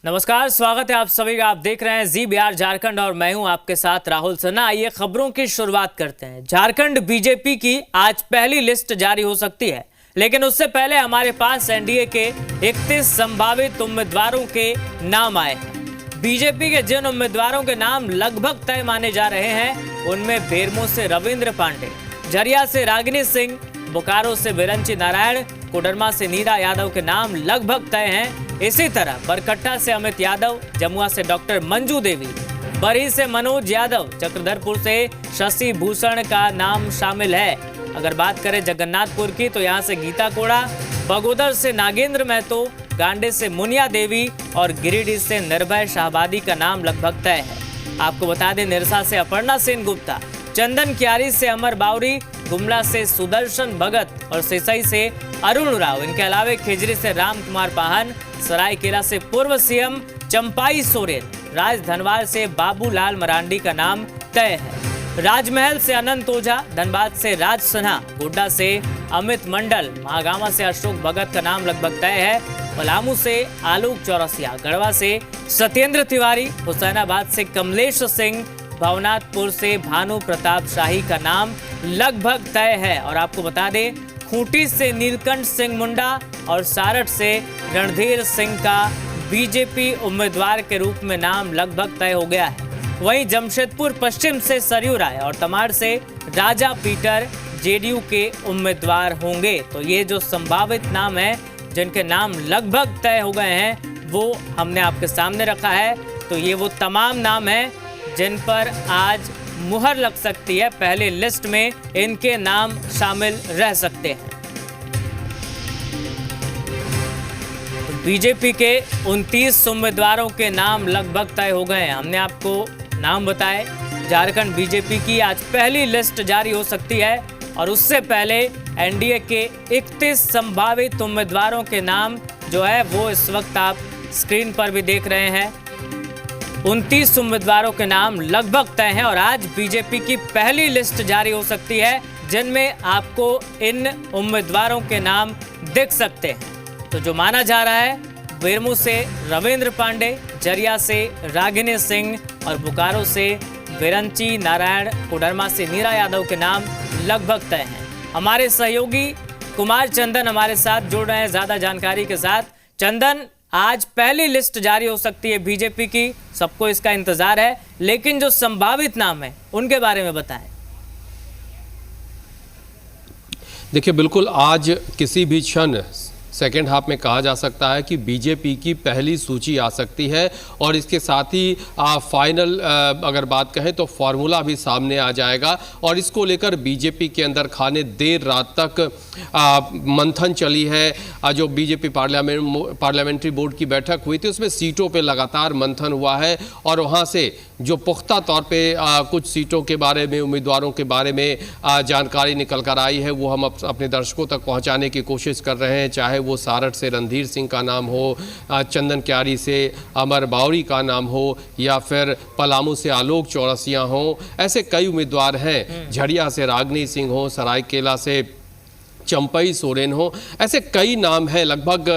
नमस्कार, स्वागत है आप सभी का। आप देख रहे हैं जी बिहार झारखंड और मैं हूं आपके साथ राहुल सन्ना। आइए खबरों की शुरुआत करते हैं। झारखंड बीजेपी की आज पहली लिस्ट जारी हो सकती है, लेकिन उससे पहले हमारे पास एनडीए के 31 संभावित उम्मीदवारों के नाम आए हैं। बीजेपी के जिन उम्मीदवारों के नाम लगभग तय माने जा रहे हैं उनमें बेरमो से रविंद्र पांडे, झरिया से रागिनी सिंह, बोकारो से बिरंची नारायण, कोडरमा से नीरा यादव के नाम लगभग तय हैं। इसी तरह बरकट्टा से अमित यादव, जमुआ से डॉक्टर मंजू देवी, बरही से मनोज यादव, चक्रधरपुर से शशि भूषण का नाम शामिल है। अगर बात करें जगन्नाथपुर की तो यहाँ से गीता कोड़ा, बगोदर से नागेंद्र महतो, गांडे से मुनिया देवी और गिरिडीह से निर्भय शाहबादी का नाम लगभग तय है। आपको बता दें, निरसा से अपर्णा सेन गुप्ता, चंदन क्यारी से अमर बावरी, गुमला से सुदर्शन भगत और सिसई से अरुण राव, इनके अलावे खिजरी से राम कुमार पाहन, सरायकेला से पूर्व सीएम चंपाई सोरेन, राजधनवार से बाबूलाल मरांडी का नाम तय है। राजमहल से अनंत ओझा, धनबाद से राज सिन्हा, गोड्डा से अमित मंडल, महागामा से अशोक भगत का नाम लगभग तय है। पलामू से आलोक चौरसिया, गढ़वा से सत्येंद्र तिवारी, हुसैनाबाद से कमलेश सिंह, भवनाथपुर से भानु प्रताप शाही का नाम लगभग तय है। और आपको बता दें, खूंटी से नीलकंठ सिंह मुंडा और सारठ से रणधीर सिंह का बीजेपी उम्मीदवार के रूप में नाम लगभग तय हो गया है। वहीं जमशेदपुर पश्चिम से सरयू राय और तमाड़ से राजा पीटर जेडीयू के उम्मीदवार होंगे। तो ये जो संभावित नाम है, जिनके नाम लगभग तय हो गए हैं, वो हमने आपके सामने रखा है। तो ये वो तमाम नाम हैं जिन पर आज मुहर लग सकती है। पहले लिस्ट में इनके नाम शामिल रह सकते हैं। तो बीजेपी के 29 उम्मीदवारों के नाम लगभग तय हो गए हैं। हमने आपको नाम बताए। झारखंड बीजेपी की आज पहली लिस्ट जारी हो सकती है और उससे पहले एनडीए के 31 संभावित उम्मीदवारों के नाम जो है वो इस वक्त आप स्क्रीन पर भी देख रहे हैं। 29 उम्मीदवारों के नाम लगभग तय हैं और आज बीजेपी की पहली लिस्ट जारी हो सकती है, जिनमें आपको इन उम्मीदवारों के नाम दिख सकते हैं। तो जो माना जा रहा है, बेरमो से रविंद्र पांडे, झरिया से रागिनी सिंह और बोकारो से बिरंची नारायण, कोडरमा से नीरा यादव के नाम लगभग तय हैं। हमारे सहयोगी कुमार चंदन हमारे साथ जुड़ रहे हैं ज्यादा जानकारी के साथ। चंदन, आज पहली लिस्ट जारी हो सकती है बीजेपी की, सबको इसका इंतजार है, लेकिन जो संभावित नाम है उनके बारे में बताएं। देखिए, बिल्कुल आज किसी भी क्षण सेकेंड हाफ में कहा जा सकता है कि बीजेपी की पहली सूची आ सकती है और इसके साथ ही फाइनल अगर बात कहें तो फॉर्मूला भी सामने आ जाएगा। और इसको लेकर बीजेपी के अंदर खाने देर रात तक मंथन चली है। जो बीजेपी पार्लियामेंट्री बोर्ड की बैठक हुई थी उसमें सीटों पे लगातार मंथन हुआ है और वहाँ से जो पुख्ता तौर पे कुछ सीटों के बारे में, उम्मीदवारों के बारे में जानकारी निकल कर आई है, वो हम अपने दर्शकों तक पहुँचाने की कोशिश कर रहे हैं। चाहे वो सारठ से रणधीर सिंह का नाम हो, चंदन क्यारी से अमर बावरी का नाम हो या फिर पलामू से आलोक चौरसिया हो, ऐसे कई उम्मीदवार हैं। झरिया से रागिनी सिंह हो, सरायकेला से चंपाई सोरेन हो, ऐसे कई नाम हैं। लगभग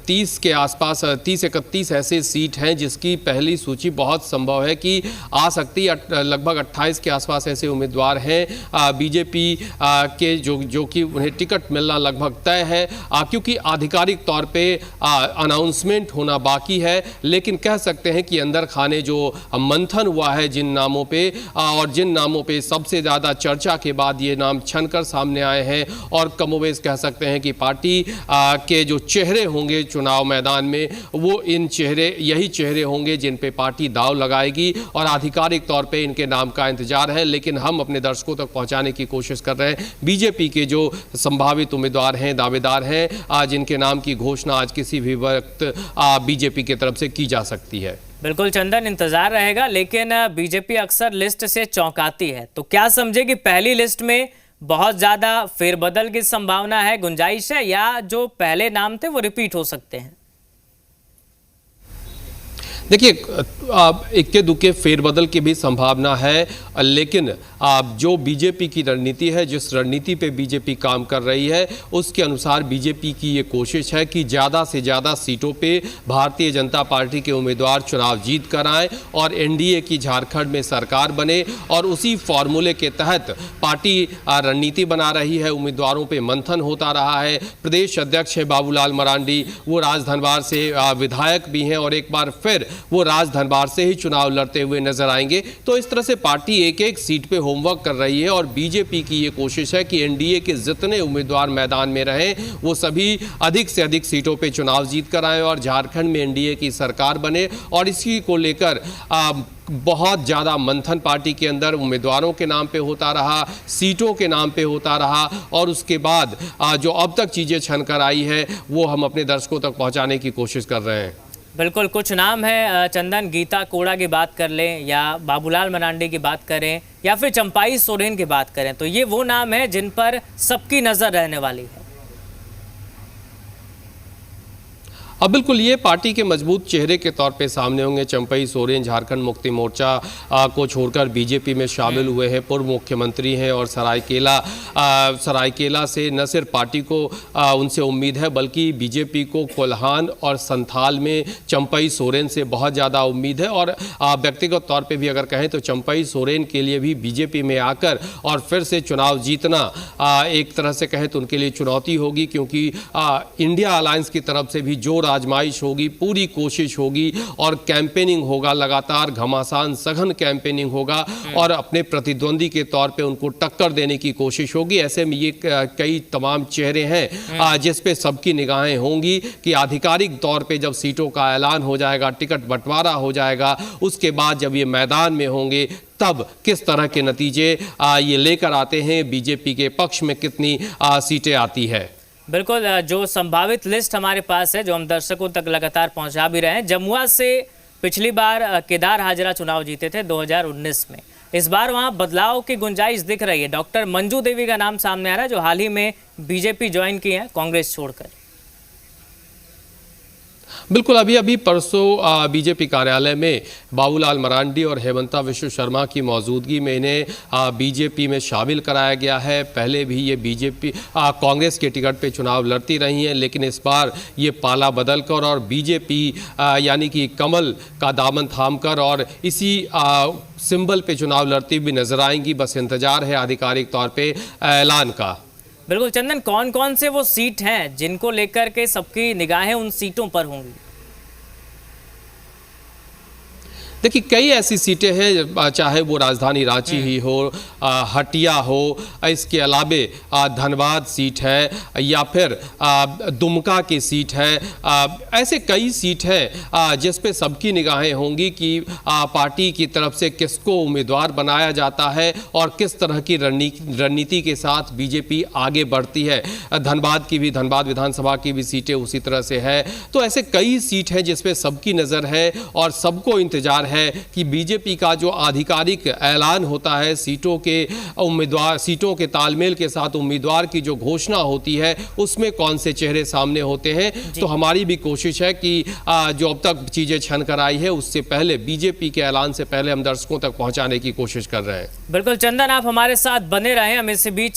30 के आसपास 30-31 ऐसे सीट हैं जिसकी पहली सूची बहुत संभव है कि आ सकती है। लगभग 28 के आसपास ऐसे उम्मीदवार हैं बीजेपी के जो कि उन्हें टिकट मिलना लगभग तय है, क्योंकि आधिकारिक तौर पे अनाउंसमेंट होना बाकी है। लेकिन कह सकते हैं कि अंदर खाने जो मंथन हुआ है जिन नामों पे और जिन नामों पे सबसे ज़्यादा चर्चा के बाद ये नाम छनकर सामने आए हैं और कमोबेश कह सकते हैं कि पार्टी के जो चेहरे होंगे चुनाव मैदान में, वो यही चेहरे होंगे जिन पे पार्टी दांव लगाएगी और आधिकारिक तौर पे इनके नाम का इंतजार है। लेकिन हम अपने दर्शकों तक पहुंचाने की कोशिश कर रहे हैं बीजेपी के जो संभावित उम्मीदवार हैं, दावेदार हैं, जिनके नाम की घोषणा आज किसी भी वक्त बीजेपी की तरफ से की जा सकती है। बिल्कुल चंदन, इंतजार रहेगा। लेकिन बीजेपी अक्सर लिस्ट से चौंकाती है, तो क्या समझे कि पहली लिस्ट में बहुत ज्यादा फेरबदल की संभावना है, गुंजाइश है, या जो पहले नाम थे वो रिपीट हो सकते हैं? देखिए, इक्के दुक्के फेरबदल की भी संभावना है लेकिन जो बीजेपी की रणनीति है, जिस रणनीति पे बीजेपी काम कर रही है, उसके अनुसार बीजेपी की ये कोशिश है कि ज़्यादा से ज़्यादा सीटों पे भारतीय जनता पार्टी के उम्मीदवार चुनाव जीत कर आए और एनडीए की झारखंड में सरकार बने। और उसी फॉर्मूले के तहत पार्टी रणनीति बना रही है। उम्मीदवारों पे मंथन होता रहा है। प्रदेश अध्यक्ष है बाबूलाल मरांडी, वो राजधनवार से विधायक भी हैं और एक बार फिर वो राजधनवार से ही चुनाव लड़ते हुए नजर आएंगे। तो इस तरह से पार्टी एक एक सीट पे होमवर्क कर रही है और बीजेपी की ये कोशिश है कि एनडीए के जितने उम्मीदवार मैदान में रहें वो सभी अधिक से अधिक सीटों पे चुनाव जीत कर आए और झारखंड में एनडीए की सरकार बने। और इसी को लेकर बहुत ज़्यादा मंथन पार्टी के अंदर उम्मीदवारों के नाम पे होता रहा, सीटों के नाम पे होता रहा और उसके बाद जो अब तक चीज़ें छन कर आई है वो हम अपने दर्शकों तक पहुंचाने की कोशिश कर रहे हैं। बिल्कुल, कुछ नाम है चंदन, गीता कोड़ा की बात कर लें या बाबूलाल मरांडी की बात करें या फिर चंपाई सोरेन की बात करें, तो ये वो नाम है जिन पर सबकी नज़र रहने वाली है। अब बिल्कुल ये पार्टी के मजबूत चेहरे के तौर पे सामने होंगे। चंपई सोरेन झारखंड मुक्ति मोर्चा को छोड़कर बीजेपी में शामिल हुए हैं, पूर्व मुख्यमंत्री हैं और सरायकेला से न सिर्फ पार्टी को उनसे उम्मीद है बल्कि बीजेपी को कोल्हान और संथाल में चंपई सोरेन से बहुत ज़्यादा उम्मीद है। और व्यक्तिगत तौर पे भी अगर कहें तो चंपई सोरेन के लिए भी बीजेपी में आकर और फिर से चुनाव जीतना एक तरह से कहें तो उनके लिए चुनौती होगी, क्योंकि इंडिया अलायंस की तरफ से भी जो आजमाइश होगी, पूरी कोशिश होगी और कैंपेनिंग होगा, लगातार घमासान सघन कैंपेनिंग होगा और अपने प्रतिद्वंदी के तौर पे उनको टक्कर देने की कोशिश होगी। ऐसे में ये कई तमाम चेहरे हैं जिस पे सबकी निगाहें होंगी कि आधिकारिक तौर पे जब सीटों का ऐलान हो जाएगा, टिकट बंटवारा हो जाएगा, उसके बाद जब ये मैदान में होंगे तब किस तरह के नतीजे ये लेकर आते हैं, बीजेपी के पक्ष में कितनी सीटें आती है। बिल्कुल, जो संभावित लिस्ट हमारे पास है जो हम दर्शकों तक लगातार पहुंचा भी रहे हैं। जमुआ से पिछली बार केदार हाजरा चुनाव जीते थे 2019 में। इस बार वहां बदलाव की गुंजाइश दिख रही है। डॉक्टर मंजू देवी का नाम सामने आ रहा है जो हाल ही में बीजेपी ज्वाइन की है कांग्रेस छोड़कर। बिल्कुल, अभी परसों बीजेपी कार्यालय में बाबूलाल मरांडी और हेमंता विश्व शर्मा की मौजूदगी में इन्हें बीजेपी में शामिल कराया गया है। पहले भी ये बीजेपी कांग्रेस के टिकट पे चुनाव लड़ती रही हैं, लेकिन इस बार ये पाला बदल कर और बीजेपी यानी कि कमल का दामन थामकर और इसी सिंबल पे चुनाव लड़ती हुई नजर आएंगी। बस इंतजार है आधिकारिक तौर पे ऐलान का। बिल्कुल चंदन, कौन कौन से वो सीट हैं जिनको लेकर के सबकी निगाहें उन सीटों पर होंगी? देखिए, कई ऐसी सीटें हैं, चाहे वो राजधानी रांची ही हो, हटिया हो, इसके अलावे धनबाद सीट है या फिर दुमका की सीट है। ऐसे कई सीट हैं जिस पे सबकी निगाहें होंगी कि पार्टी की तरफ से किसको उम्मीदवार बनाया जाता है और किस तरह की रणनीति के साथ बीजेपी आगे बढ़ती है। धनबाद विधानसभा की भी सीटें उसी तरह से है। तो ऐसे कई सीट हैं जिस पे सबकी नज़र है और सबको इंतजार है कि बीजेपी का जो आधिकारिक ऐलान होता है, सीटों के तालमेल के साथ उम्मीदवार की जो घोषणा होती है उसमें कौन से चेहरे सामने होते हैं। तो हमारी भी कोशिश है कि जो अब तक चीजें छन कर आई है उससे पहले, बीजेपी के ऐलान से पहले हम दर्शकों तक पहुंचाने की कोशिश कर रहे हैं। बिल्कुल चंदन, आप हमारे साथ बने रहें। हम इसी बीच